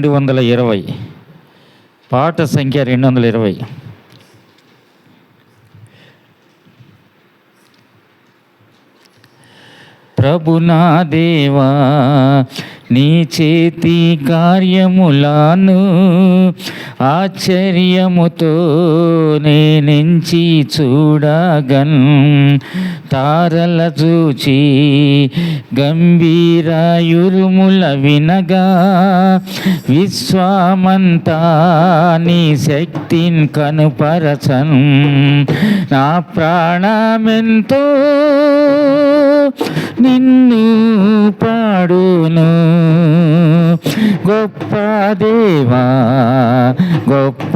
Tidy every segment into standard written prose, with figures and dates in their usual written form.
220, పాట సంఖ్య 220. ప్రభు నా దేవా, నీ చేతి కార్యములను ఆశ్చర్యముతో నేనెంచి చూడగన్. తారల చూచి గంభీరాయురుముల వినగా విశ్వమంతా నీ శక్తిని కనుపరచన్. నా ప్రాణమెంతో నిన్ను పాడును. గొప్ప దేవా, గొప్ప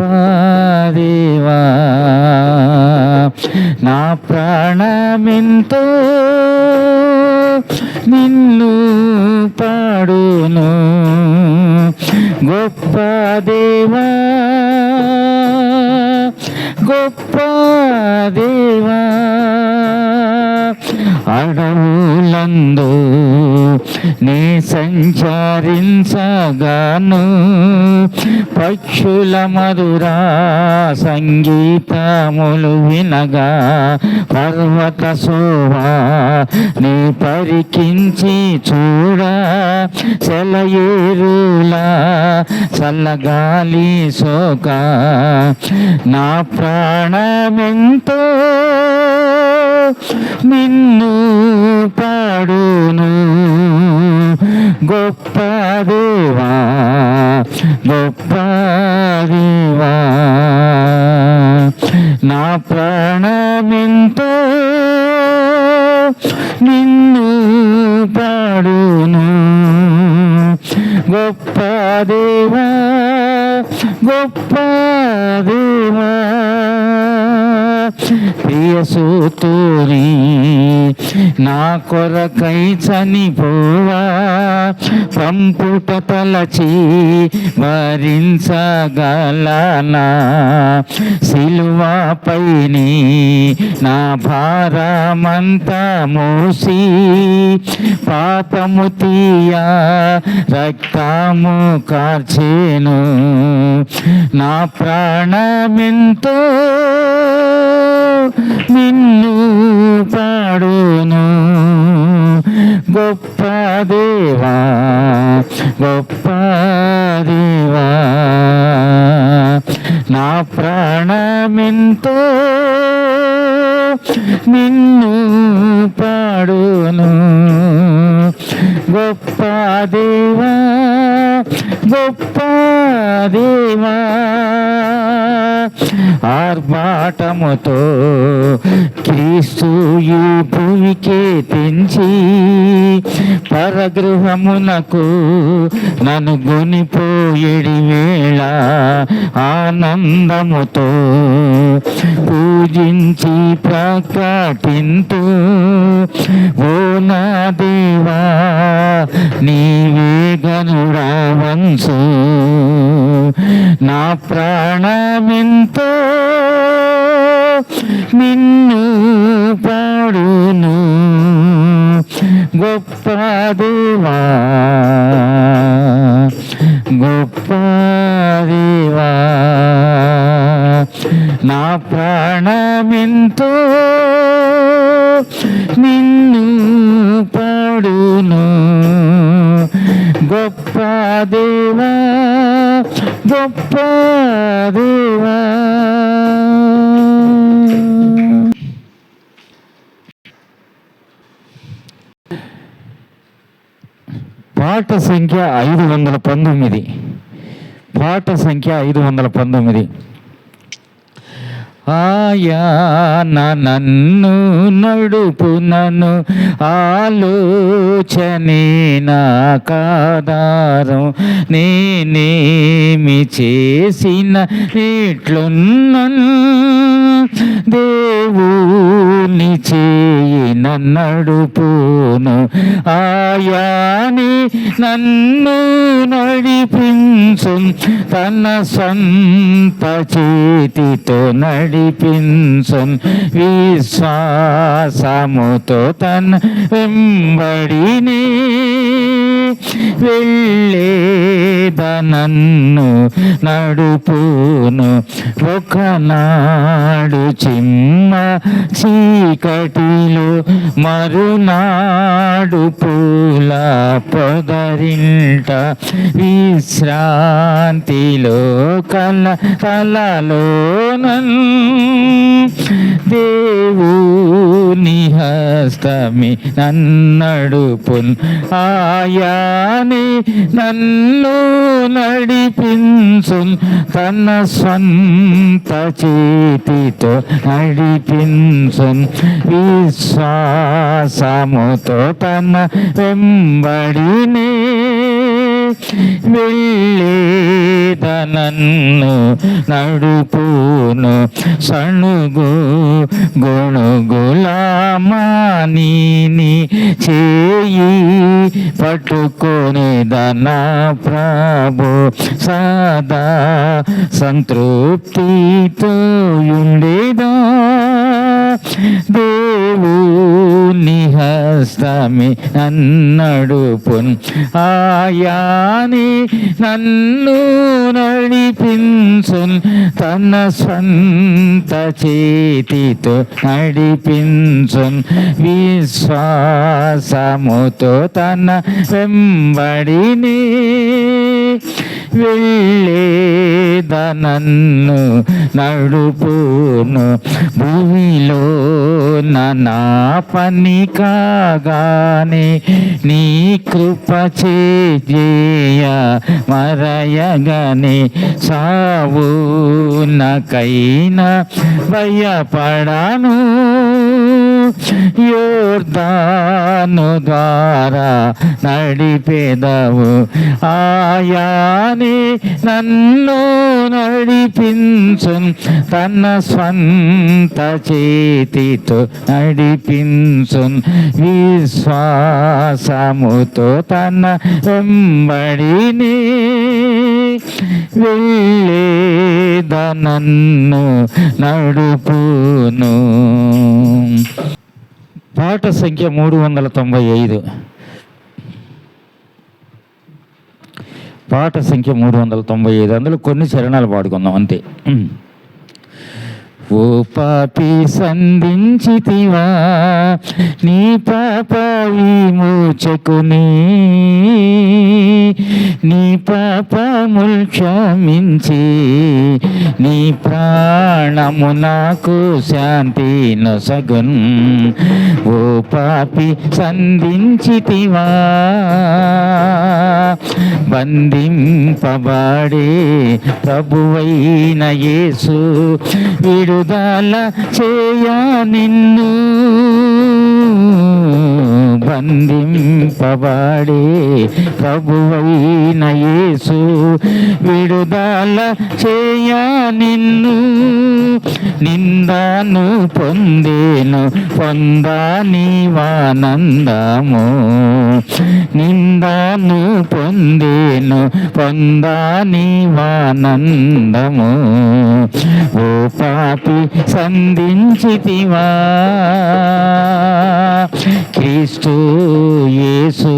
దేవా, నా ప్రాణమెంతో నిన్ను పాడును. గొప్ప దేవా, గొప్ప దేవా, అడవులందు నీ సంచరించగాను పక్షుల మధురా సంగీతములు వినగా పర్వత శోభా నీ పరికించి చూడ సెలయేరులా చల్లగాలి సోక నా ప్రాణమెంతో నిన్ను పాడును. గొప్ప దేవా, గొప్ప దేవా, నా ప్రాణమెంతో నిన్ను పాడును. గొప్ప దేవా, గొప్ప దేవా, ప్రియసూతుని నా కొరకై చనిపోవా పంపుట తలచి భరించగలనా. సిలువపైని నా భారమంతా మోసి పాపము తీయా రక్తము కార్చెను. నా ప్రాణమెంతో నిన్ను పాడును. గొప్ప దేవా, గొప్ప దేవా, నా ప్రాణమెంతో నిన్ను పాడును. గొప్ప దేవా, గొప్ప దేవా, ఆర్భాటముతో క్రీస్తు ఈ భూమికే తెంచి పరగృహమునకు నన్ను గొనిపోయేడి వేళ ఆనందముతో పూజించి ప్రకటింతు. ఓ నా దేవా, నీవే గనుడా వంశు. నా ప్రాణమెంతో నిన్ను పాడును. గొప్ప దేవా, గొప్ప దేవా, నా ప్రాణమెంతో నిన్ను పాడును. గొప్ప దేవా, గొప్ప దేవా. పాట సంఖ్య 519, పాట సంఖ్య 519. ఆయన నన్ను నడుపునను ఆలోచనే నాకాధారం. నేనేమి చేసిన ఇట్లున్నను దేవుని చేయి నడుపును. ఆయాని నన్ను నడిపించు తన సొంత చేతితో నడిపించు. విశ్వాసముతో తన వెంబడినే వెళ్ళేదనన్ను నడుపును. ఒకనాడు చిమ్మ చీకటిలో, మరునాడు పూల పొదరింట, విశ్రాంతిలో కలలో దేవుని హస్తమి నన్నడుపున్. ఆయాని నన్ను నడిపించున్, తన స్వంత చేతితో నడిపించున్. విశ్వాసముతో తన వెంబడినే వెళ్ళేదనన్ను నడుపును. సణుగు గొణుగులామాని చేయి పట్టుకొనేదన ప్రభు, సదా సంతృప్తితో ఉండేదా. దేవుని హస్తమి నన్నడుపున్. ఆయాని నన్ను నడిపించున్, తన స్వంత చేతితో నడిపించున్. విశ్వాసముతో తన వెంబడిని వెళ్ళేదనన్ను నడుపును. భూమిలో నా పని కాగానే నీ కృప చేయ మరయగనే, సావు నాకైనా భయపడను. యోర్దాను ద్వారా నడిపెదవు. ఆయాని నన్ను నడిపించున్, తన స్వంత చేతితో నడిపించున్. విశ్వాసముతో తన వెంబడిని వెళ్ళేదనన్ను నడుపును. పాట సంఖ్య 395. పాట సంఖ్య 395. అందులో కొన్ని చరణాలు పాడుకుందాం అంతే. ఓ పాపి సంధించితివా నీ పాప విమోచకుని, నీ పాపముల్ క్షమించి నీ ప్రాణము నాకు శాంతి నొసగున్. ఓ పాపి సంధించితివా బంధింపబడే ప్రభువైన యేసు విడుదల చేయ నిన్ను. బంధింపబడే ప్రభువైన యేసు విడుదల చేయ నిన్ను. నిందను పొందేను పొందానివానందము, నిందను పొందేను పొందానివానందము. ఓ పాపి సంధించితివా క్రీస్తు యేసు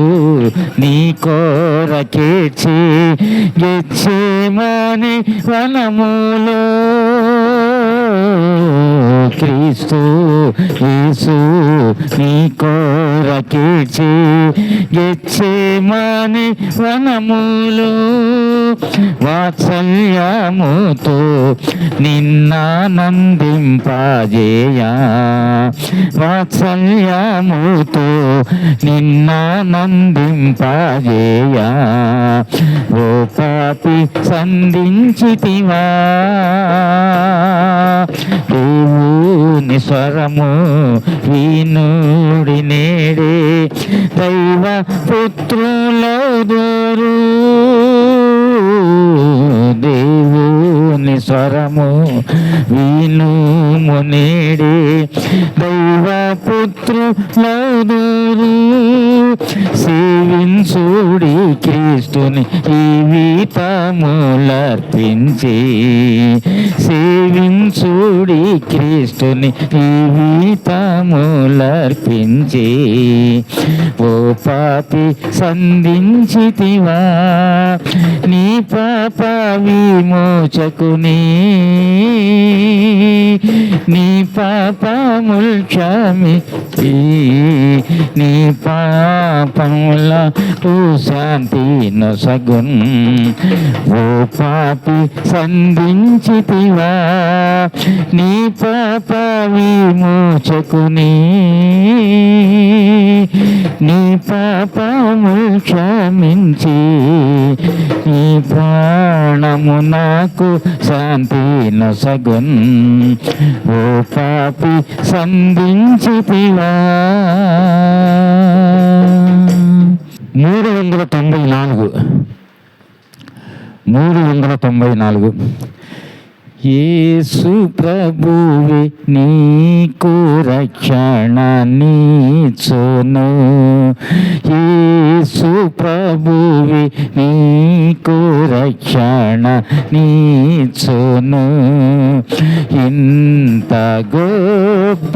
నీ కొరకేర్చి గెత్సేమనే వనములో. క్రీస్తు యేసు నీ కొరకేర్చి గెత్సేమనే వనములో. వాత్సల్యముతో నిన్నానందింపజేయా, వాత్సల్యముతో నిన్నానందింపజేయా. ఓ పాపి సంధించితివా దేవుని స్వరము వినుడి నేడే. దైవ పుత్రులౌదురు దేవుని స్వరము వినుము నేడే దైవపుత్రులౌదురు సేవించుడి క్రీస్తుని జీవితములర్పించి సేవించుడి క్రీస్తుని జీవితములర్పించి ఓ పాపి సంధించితివా నీ పాప విమోచకుని నీ పాపముల్ క్షమించి నీ పాపములకు శాంతి నొసగున్ ఓ పాపి సంధించితివా నీ పాప విమోచకుని నీ పాపముల్ క్షమించి నీ ప్రాణము నాకు శాంతి నొసగున్ ఓ పాపి సంధించితివా. 394 యేసు ప్రభువే నీకు రక్షణనిచ్చును యేసు ప్రభువే నీకు రక్షణనిచ్చును ఇంత గొప్ప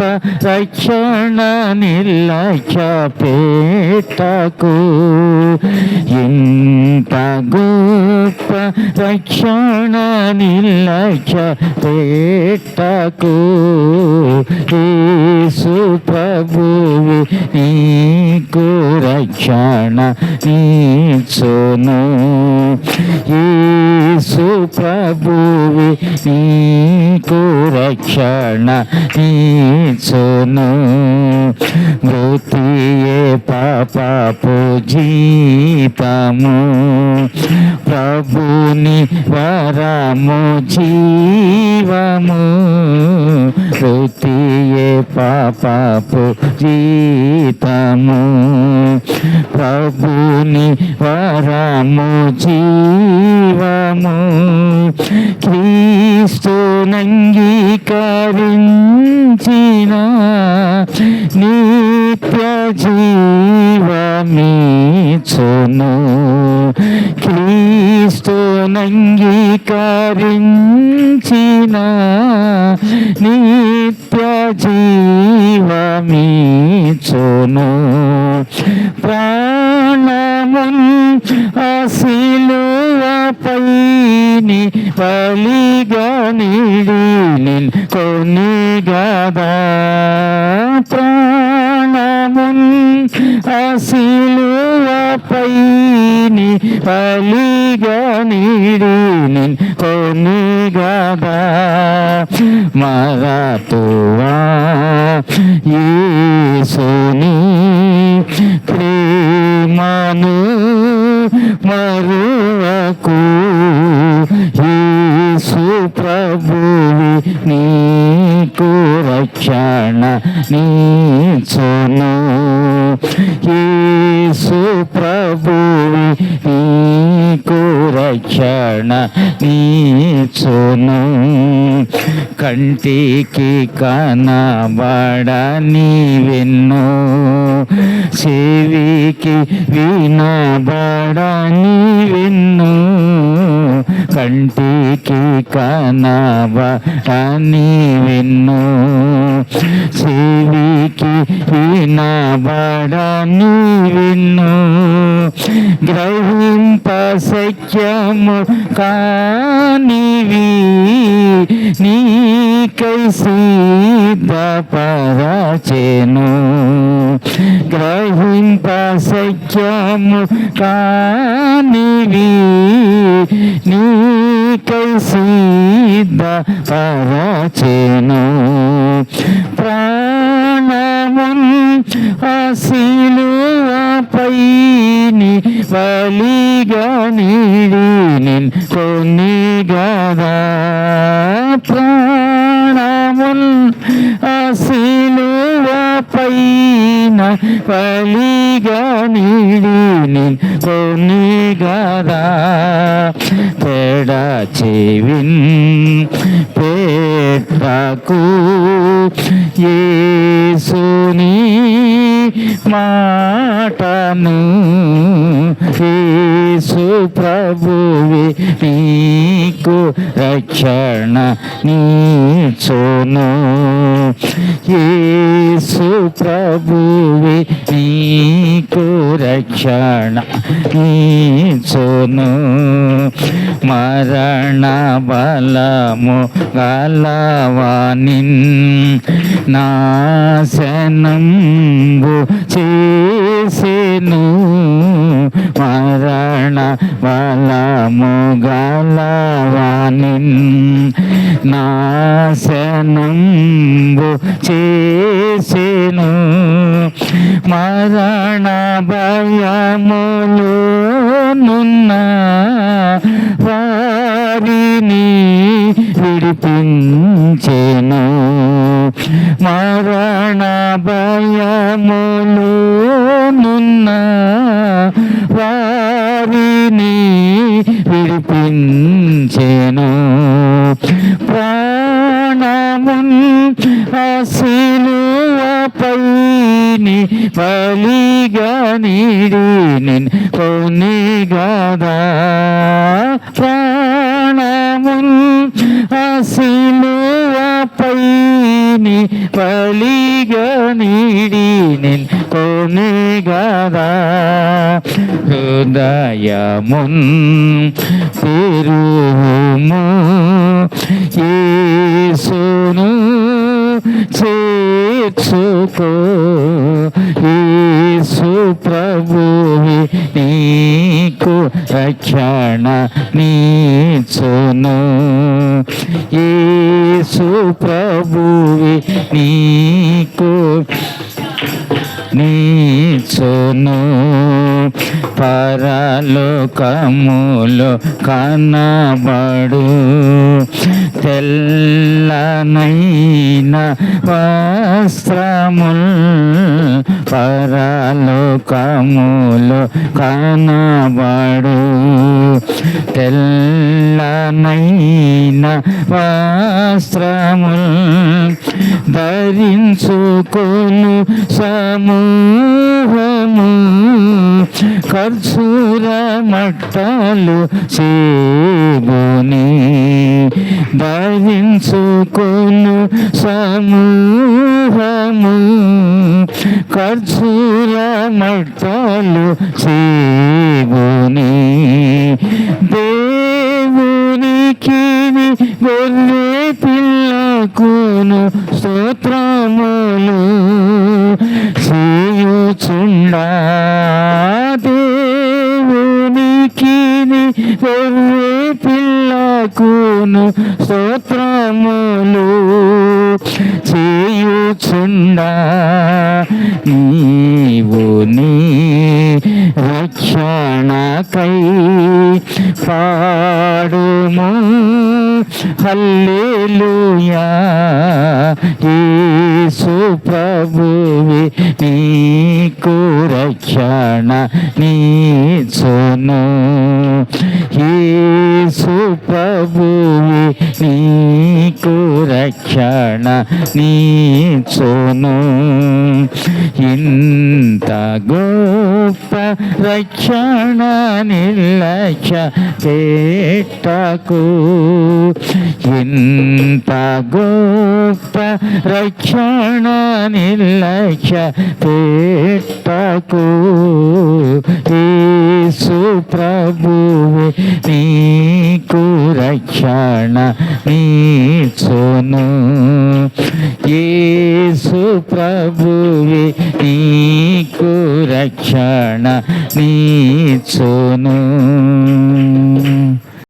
రక్షణ నిర్లక్ష్య పెట్టకు ఇంత గొప్ప రక్షణ నిర్లక్ష్య పెట్టకు యేసు ప్రభువు నీకు రక్షణనిచ్చును యేసు ప్రభువు నీకు రక్షణనిచ్చును మృతియే పాపపు జీతము ప్రభుని వరము జీవము మృతియే పాపపు జీతము ప్రభుని వరము జీవము క్రీస్తునంగీకరించిన నిత్య జీవమిచ్చును క్రీస్తునంగీకరించిన నిత్య జీవమిచ్చును ప్రాణమున్ శిలువపైని బలిగా నీడి కొనిగదా ప్రాణమున్ శిలువపైని బలిగా నీడి కొనిగదా మరతువా యేసుని ప్రేమను మరువకు యేసు ప్రభువు నీకు రక్షణనిచ్చును యేసు ప్రభువు నీకు రక్షణనిచ్చును కంటికి కనబడని వెన్ను చెవికి వినబడని వెన్ను కంటికి కనబడని వెన్ను చెవికి వినబడని వెన్ను గ్రహింప సఖ్యము కానివి నీకై సిద్ధపరచెను గ్రహింప సఖ్యము కానివి నీకై సిద్ధపరచెను ప్రాణమున్ శిలువపైని బలిగా నీడి కొనిగదా ప్రాణమున్ శిలువపైన బలిగా నీడి కొనిగదా పెడ చెవిన్ కొరకు యేసుని మాటను యేసు ప్రభువే నీకు రక్షణ నీచును యేసు ప్రభువే నీకు రక్షణ నీచును మరణ బలము గలవానిన్ నాశనంబు చేసెను మరణ బలము గలవానిన్ నాశనంబు చేసెను మరణ భయములు నున్న వారిని విడిపించెను మరణ భయములు నున్న వారిని విడిపించెను ప్రాణమున్ సిలువపైని బలిగా నీడి నిన్ కొనిగదా ప్రాణమున్ సిలువపైని బలిగా నీడి నిన్ కొనిగదా హృదయమున్ తిరుము యేసును చేర్చుకో యేసు ప్రభువే నీకు రక్షణ నీచును యేసు ప్రభువే నీకు నీచును పరలోకములో కనబడు తెల్లనైన వస్త్రముల్ పరలోకములో కనబడు తెల్లనైన వస్త్రముల్ ధరించుకొను సమూహము కర్పూర మట్టలు సేబుని ధరించుకొను సమూహము కర్పూర మట్టలు సేబుని దేవునికి గొర్రె పిల్లకును స్తోత్రములు చేయుచుండా దేవునికి గొర్రె పిల్లకును స్తోత్రములు చేయుచుండా నీవు నీ రక్షణకై పాడుము హల్లెలూయా యేసు ప్రభువే నీకు రక్షణ నీచును యేసు ప్రభువే నీకు రక్షణ నీచును ఇంత గొప్ప రక్షణ నిర్లక్ష్య పెట్టకు ఇంత గొప్ప రక్షణ నిర్లక్ష్య పెట్టకు యేసు ప్రభువే నీకు రక్షణ నీచును యేసు ప్రభువే నీకు రక్షణ నీచును